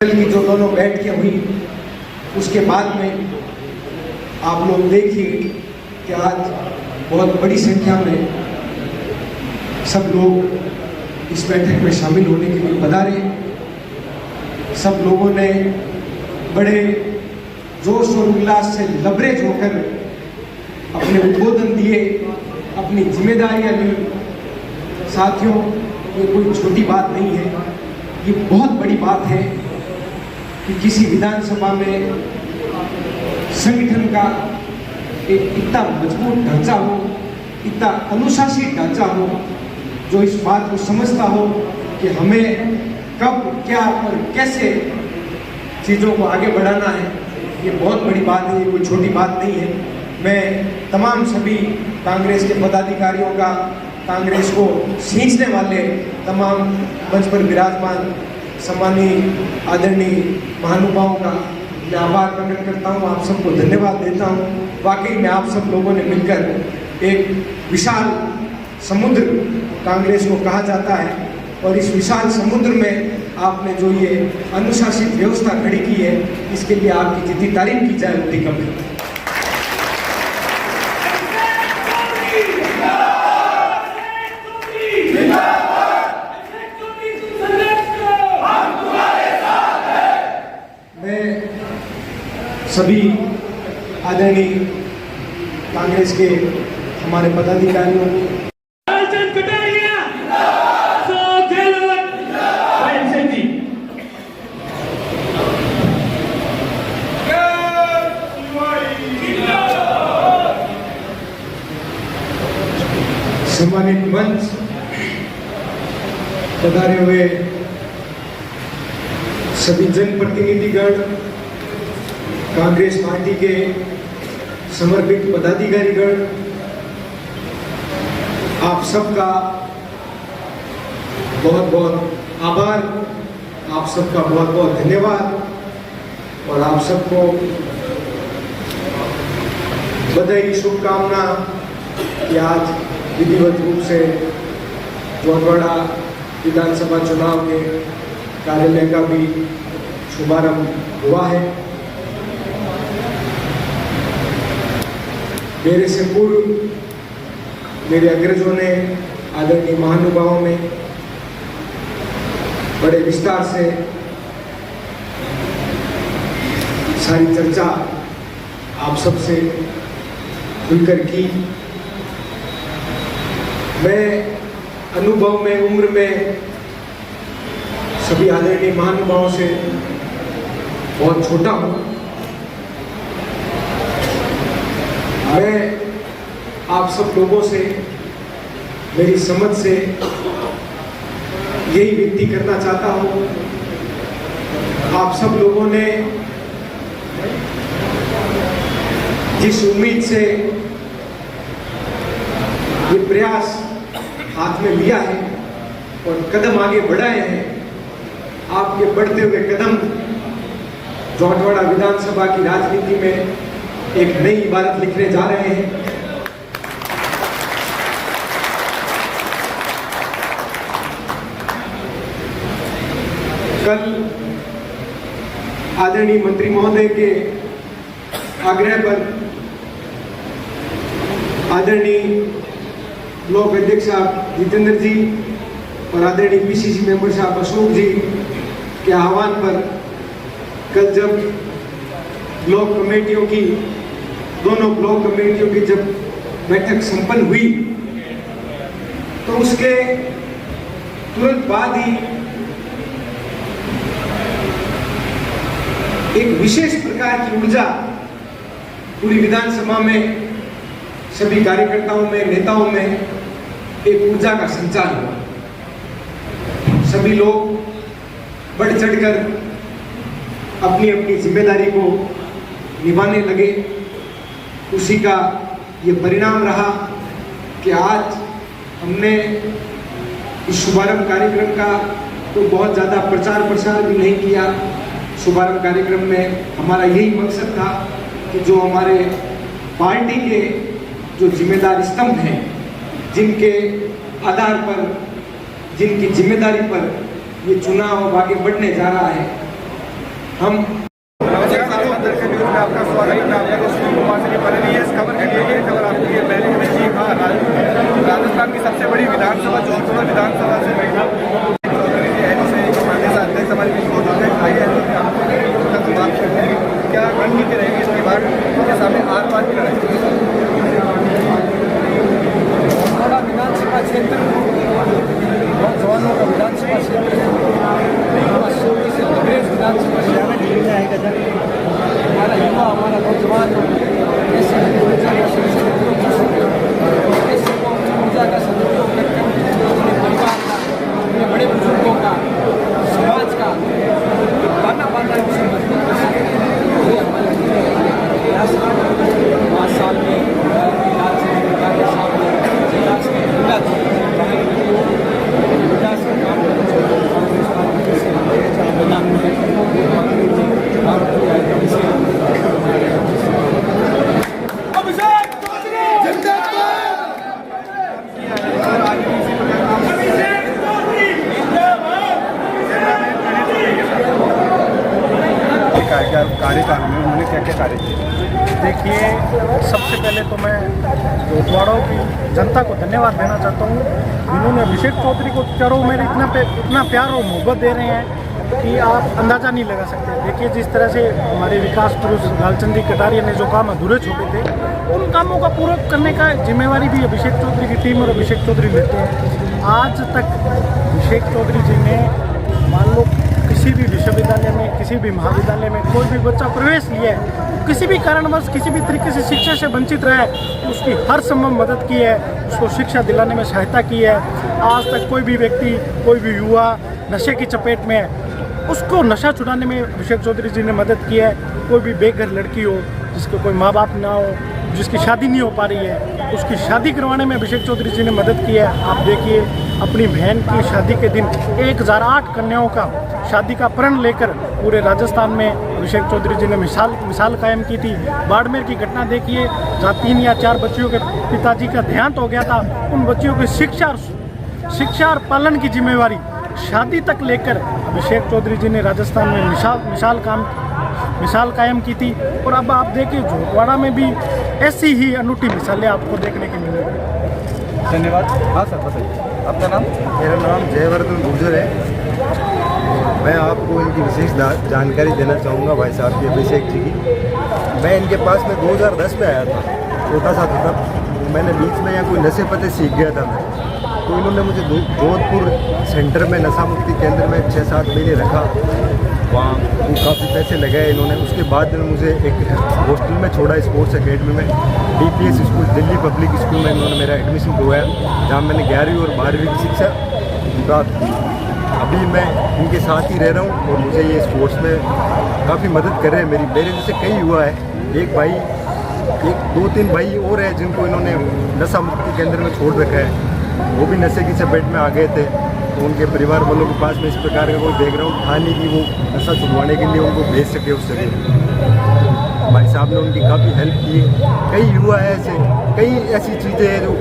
की जो दोनों बैठकें हुई उसके बाद में आप लोग देखिए कि आज बहुत बड़ी संख्या में सब लोग इस बैठक में शामिल होने के लिए पधारे। सब लोगों ने बड़े जोश और उल्लास से लबरेज होकर अपने उद्बोधन दिए, अपनी जिम्मेदारियां ली। साथियों, ये कोई छोटी बात नहीं है, ये बहुत बड़ी बात है कि किसी विधानसभा में संगठन का एक इतना मजबूत ढांचा हो, इतना अनुशासित ढांचा हो, जो इस बात को समझता हो कि हमें कब, क्या और कैसे चीज़ों को आगे बढ़ाना है। ये बहुत बड़ी बात है, ये कोई छोटी बात नहीं है। मैं तमाम सभी कांग्रेस के पदाधिकारियों का, कांग्रेस को सींचने वाले तमाम मंच पर विराजमान सम्मानीय आदरणीय महानुभावों का मैं आभार प्रकट करता हूँ, आप सबको धन्यवाद देता हूँ। वाकई में आप सब लोगों ने मिलकर एक विशाल समुद्र कांग्रेस को कहा जाता है, और इस विशाल समुद्र में आपने जो ये अनुशासित व्यवस्था खड़ी की है, इसके लिए आपकी जितनी तारीफ की जाए उतनी कम है। सभी आदरणीय कांग्रेस के हमारे पदाधिकारियों को सम्मानित मंच, पधारे हुए सभी जनप्रतिनिधिगण, कांग्रेस पार्टी के समर्पित पदाधिकारीगण, आप सबका बहुत बहुत आभार, आप सबका बहुत बहुत धन्यवाद, और आप सबको बधाई, शुभकामना कि आज विधिवत रूप से जोटवाड़ा विधानसभा चुनाव के कार्यालय का भी शुभारंभ हुआ है। मेरे से पूर्व मेरे अग्रजों ने, आदरणीय महानुभावों ने बड़े विस्तार से सारी चर्चा आप सबसे खुलकर की। मैं अनुभव में, उम्र में सभी आदरणीय महानुभावों से बहुत छोटा हूँ। मैं आप सब लोगों से, मेरी समझ से यही विनती करना चाहता हूँ, आप सब लोगों ने जिस उम्मीद से ये प्रयास हाथ में लिया है और कदम आगे बढ़ाए हैं, आपके बढ़ते हुए कदम जोटवाड़ा विधानसभा की राजनीति में एक नई इबारत लिखने जा रहे हैं। कल आदरणीय मंत्री महोदय के आग्रह पर आदरणीय ब्लॉक अध्यक्ष साहब जितेंद्र जी और आदरणीय पीसीसी मेंबर साहब अशोक जी के आह्वान पर कल जब ब्लॉक कमेटियों की, दोनों ब्लॉक कमेटियों की जब बैठक संपन्न हुई, तो उसके तुरंत बाद ही एक विशेष प्रकार की ऊर्जा पूरी विधानसभा में, सभी कार्यकर्ताओं में, नेताओं में एक ऊर्जा का संचार हुआ। सभी लोग बढ़ चढ़कर अपनी अपनी जिम्मेदारी को निभाने लगे। उसी का ये परिणाम रहा कि आज हमने इस शुभारंभ कार्यक्रम का तो बहुत ज़्यादा प्रचार प्रसार भी नहीं किया। शुभारंभ कार्यक्रम में हमारा यही मकसद था कि जो हमारे पार्टी के जो जिम्मेदार स्तंभ हैं, जिनके आधार पर, जिनकी जिम्मेदारी पर ये चुनाव आगे बढ़ने जा रहा है, हम आपका स्वागत है। आपका सुनील कुमार से बने रही है इस खबर के लिए। ये खबर आपके लिए पहले में जी हाँ, राजस्थान की सबसे बड़ी विधानसभा जोधपुर विधानसभा से क्या रणनीति रहेगी इसके बाद उनके सामने आर पार की लड़ाई? विधानसभा क्षेत्र जवानों का विधानसभा क्षेत्र विधानसभा क्षेत्र हमारा युवा, हमारा नौजवान ऐसे ऊर्जा का सदुपयोग करके अपने परिवार का, अपने बड़े बुजुर्गों का, समाज का बाना मजबूत कर सके। ये हमारे प्रयास 5 साल में विकास के काम कार्यकाल में उन्होंने क्या क्या कार्य किए? देखिए, सबसे पहले तो मैं जोधवाड़ों की जनता को धन्यवाद देना चाहता हूँ। इन्होंने अभिषेक चौधरी को चारों में इतना प्यार और मोहब्बत दे रहे हैं कि आप अंदाज़ा नहीं लगा सकते। देखिए, जिस तरह से हमारे विकास पुरुष लालचंद जी कटारिया ने जो काम अधूरे छोड़े थे, उन कामों का पूरा करने का जिम्मेवारी भी अभिषेक चौधरी की टीम और अभिषेक चौधरी लेते हैं। आज तक अभिषेक चौधरी जी ने, मान लो किसी भी विश्वविद्यालय में, किसी भी महाविद्यालय में कोई भी बच्चा प्रवेश लिया है, किसी भी कारणवश किसी भी तरीके से शिक्षा से वंचित रहा है, तो उसकी हर संभव मदद की है, उसको शिक्षा दिलाने में सहायता की है। आज तक कोई भी व्यक्ति, कोई भी युवा नशे की चपेट में है, उसको नशा छुड़ाने में अभिषेक चौधरी जी ने मदद की है। कोई भी बेघर लड़की हो, जिसके कोई माँ बाप ना हो, जिसकी शादी नहीं हो पा रही है, उसकी शादी करवाने में अभिषेक चौधरी जी ने मदद की है। आप देखिए, अपनी बहन की शादी के दिन 1008 कन्याओं का शादी का प्रण लेकर पूरे राजस्थान में अभिषेक चौधरी जी ने मिसाल कायम की थी। बाड़मेर की घटना देखिए, जहाँ 3 या 4 बच्चियों के पिताजी का देहांत हो गया था। उन बच्चियों की शिक्षा और पालन की जिम्मेवारी शादी तक लेकर अभिषेक चौधरी जी ने राजस्थान में मिसाल कायम की थी। और अब आप देखिए, जोधवाड़ा में भी ऐसी ही अनूठी मिसालें आपको देखने की मिलेंगी। धन्यवाद। हाँ सर, बताइए आपका नाम? मेरा नाम जयवर्धन गुर्जर है। मैं आपको इनकी विशेष जानकारी देना चाहूँगा भाई साहब की, अभिषेक जी की। मैं इनके पास में 2010 में आया था, छोटा सा था तब। मैंने बीच में यहाँ कोई नशे पते सीख गया था मैं, तो इन्होंने मुझे जोधपुर सेंटर में नशा मुक्ति केंद्र में 6-7 महीने रखा। वहाँ काफ़ी पैसे लगाए इन्होंने। उसके बाद मुझे एक हॉस्टल में छोड़ा, स्पोर्ट्स एकेडमी में, DPS school, Delhi public school में इन्होंने मेरा एडमिशन करवाया, जहाँ मैंने 11वीं और 12वीं की शिक्षा प्राप्त की। अभी मैं इनके साथ ही रह रहा हूँ और मुझे ये स्पोर्ट्स में काफ़ी मदद कर रहे हैं। मेरे जैसे कई युवा है, एक 2-3 भाई और है जिनको इन्होंने नशा मुक्ति केंद्र में छोड़ रखा है। वो भी नशे की चपेट में आ गए थे, तो उनके परिवार वालों के पास में इस प्रकार का कोई बैकग्राउंड था नहीं कि वो नशा छुड़वाने के लिए उनको भेज सके उस जगह। भाई साहब ने उनकी काफ़ी हेल्प की है। कई युवा है ऐसे, कई ऐसी चीज़ें हैं जो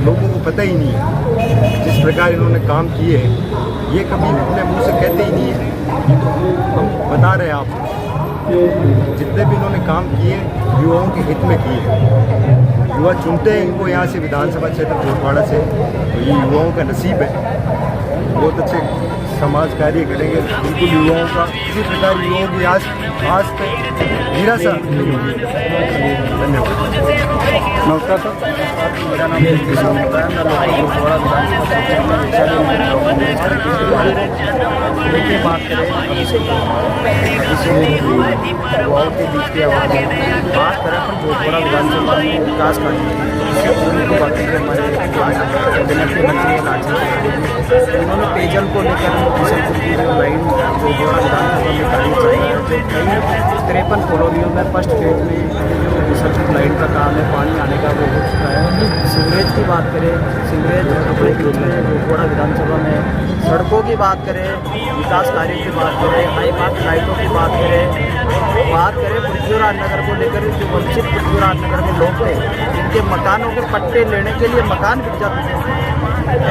लोगों को पता ही नहीं है। जिस प्रकार इन्होंने काम किए हैं, ये कभी अपने मुँह से कहते ही नहीं है, हम बता रहे हैं आपको। जितने भी इन्होंने काम किए, युवाओं के हित में किए। युवा चुनते हैं इनको यहाँ से, विधानसभा क्षेत्र जोधवाड़ा से, तो ये युवाओं का नसीब है। बहुत अच्छे समाज कार्य करेंगे। बिल्कुल युवाओं का किसी प्रकार युवाओं की आस पे निराशा नहीं होगी। धन्यवाद। नमस्कार सर, मेरा नाम देखिए, बात करें युवाओं के बीच की आवाज़, बात करें अपन जोधवाड़ा विधानसभा विकास कार्य, उन्होंने पेयजल को लेकर लाइन जोधवाड़ा विधानसभा में कार्य चल रहा है। 53 कॉलोनियों में फर्स्ट फेज में जो लाइन का काम है, पानी आने का वो हो चुका है। सीवरेज की बात करें, सीवरेज अपने पिछले गोलपाड़ा विधानसभा में, सड़कों की बात करें, विकास कार्यों की बात करें, हाई मार्क लाइटों की बात करें पृथ्वीराज नगर को लेकर जो वंचित पृथ्वीराज नगर के लोग थे, जिनके मकानों के पट्टे लेने के लिए मकान बिक जाते थे,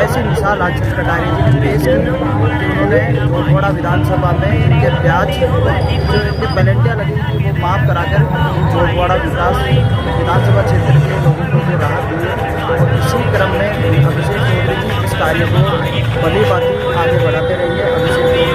ऐसी मिसाल आज कटारी जी ने पेश की कि उन्होंने गोलपाड़ा विधानसभा में इनके ब्याज जो इनके पेनल्टियाँ लगी थी वो माफ़ कराकर गोलपाड़ा विधानसभा क्षेत्र के लोगों को जो राहत दी। और इसी क्रम में अभिषेक चौधरी जी इस कार्य को भली भांति आगे बढ़ाते रहिए। अभिषेक चौधरी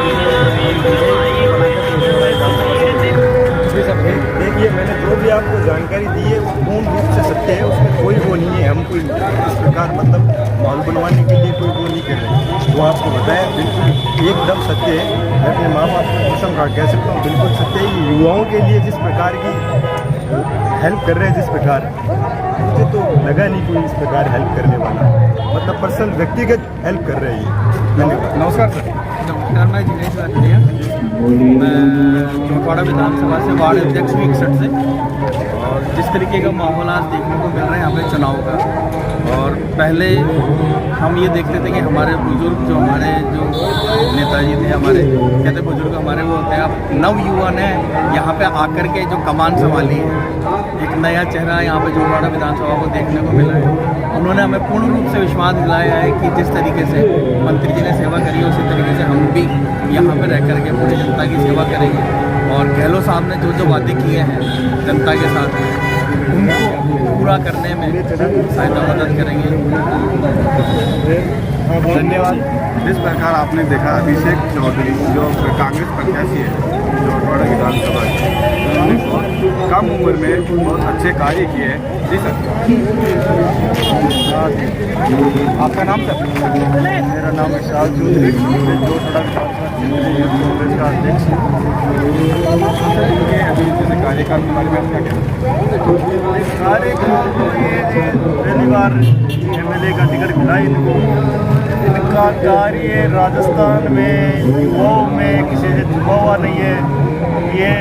देखिए, मैंने जो भी आपको जानकारी दी है वो पूर्ण रूप से सत्य है, उसमें कोई वो नहीं है। हम कोई इस प्रकार मतलब माहौल बनवाने के लिए कोई वो नहीं कर रहे। वो आपको बताया बिल्कुल एकदम सत्य है। मैं अपने माँ बाप को कसम खा कह सकता हूँ, बिल्कुल सत्य है। युवाओं के लिए जिस प्रकार की हेल्प कर रहे हैं, जिस प्रकार, मुझे तो लगा नहीं कोई इस प्रकार हेल्प करने वाला, मतलब पर्सनल व्यक्तिगत हेल्प कर रहे हैं। धन्यवाद। नमस्कार सर। नमस्कार, मैं जिनेश वाकलिया, मैं गोलपाड़ा विधानसभा से वार्ड अध्यक्ष हूँ 61 से। और जिस तरीके का माहौल आज देखने को मिल रहा है यहाँ पे चुनाव का, और पहले हम ये देखते थे कि हमारे बुजुर्ग जो नेताजी थे, हमारे कहते बुजुर्ग हमारे वो होते हैं। अब नव युवा ने यहाँ पे आकर के जो कमान संभाली है, एक नया चेहरा यहाँ पे गोलपाड़ा विधानसभा को देखने को मिला है। उन्होंने हमें पूर्ण रूप से विश्वास दिलाया है कि जिस तरीके से मंत्री जी ने सेवा करी है, उसी तरीके से हम भी यहाँ पे रह करके पूरी जनता की सेवा करेंगे। और गहलोत साहब ने जो वादे किए हैं जनता के साथ, उनको पूरा करने में सहायता मदद करेंगे। धन्यवाद। जिस प्रकार आपने देखा अभिषेक चौधरी जो कांग्रेस प्रत्याशी है गोलपाड़ा विधानसभा के, उन्होंने बहुत कम उम्र में बहुत अच्छे कार्य किए हैं। जी सर, आपका नाम सर? मेरा नाम विशाल चौधरी, मैं गोलपाड़ा विधानसभा कांग्रेस का अध्यक्ष इनके अभी जैसे कार्यकाल के बारे में आपका क्या? कार्यकाल तो ये पहली बार MLA का टिकट मिला इनको। इनका कार्य राजस्थान में युवाओं में किसी से छुपा हुआ नहीं है। ये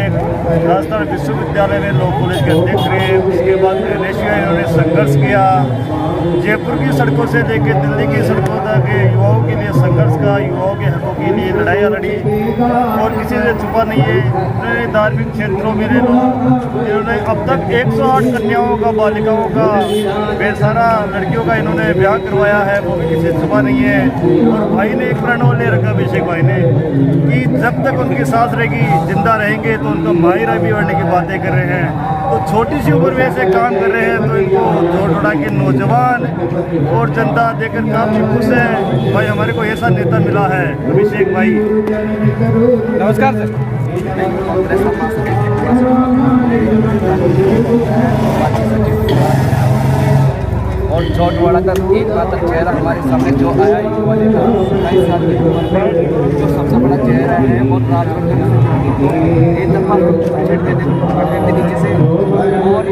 राजस्थान विश्वविद्यालय में लॉ कॉलेज के अध्यक्ष रहे, उसके बाद ग्रेजुएशन इन्होंने संघर्ष किया। जयपुर की सड़कों से लेकर दिल्ली की सड़कों तक युवाओं के लिए संघर्ष का, युवाओं के हकों के लिए लड़ाइयाँ लड़ी और किसी से छुपा नहीं है। इन्होंने धार्मिक क्षेत्रों में इन्होंने अब तक 108 कन्याओं का, बालिकाओं का, बेसहारा लड़कियों का इन्होंने ब्याह करवाया है, वो भी किसी से छुपा नहीं है। और भाई ने एक प्रण ले रखा, अभिषेक भाई ने, कि जब तक उनकी सांस रहेगी, जिंदा रहेंगे तो उनका भाई रवि बढ़ने की बातें कर रहे हैं। तो छोटी सी उम्र में ऐसे काम कर रहे हैं, तो इनको जोड़ के नौजवान और जनता देखकर काफी खुश है। भाई हमारे को ऐसा नेता मिला है, अभिषेक भाई। नमस्कार सर। और गोलपाड़ा का एक मात्र चेहरा हमारे सामने जो आया युवा नेता 22 साल की उम्र में, जो सबसे बड़ा चेहरा है, और राजवर्धन एक दफा करते नीचे से। और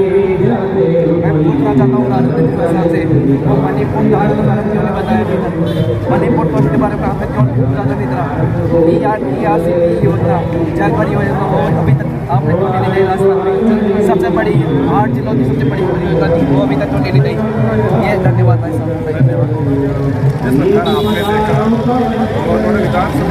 मैं पूछना चाहता हूँ राजवर्धन प्रसाद से, वो मणिपुर के बारे में क्यों नहीं बताया अभी तक? मणिपुर प्रोजेक्ट के बारे में आपने क्यों ज़्यादा नहीं रहा? ERCP योजना, जलपरी योजना, वो अभी तक आपने क्यों नहीं दी? राजस्थान सबसे बड़ी 8 जिलों की सबसे बड़ी योजना थी, वो अभी तक क्यों नहीं दी? ये धन्यवाद भाई साहब। जिस प्रकार आपने देखा गोलपाड़ा विधानसभा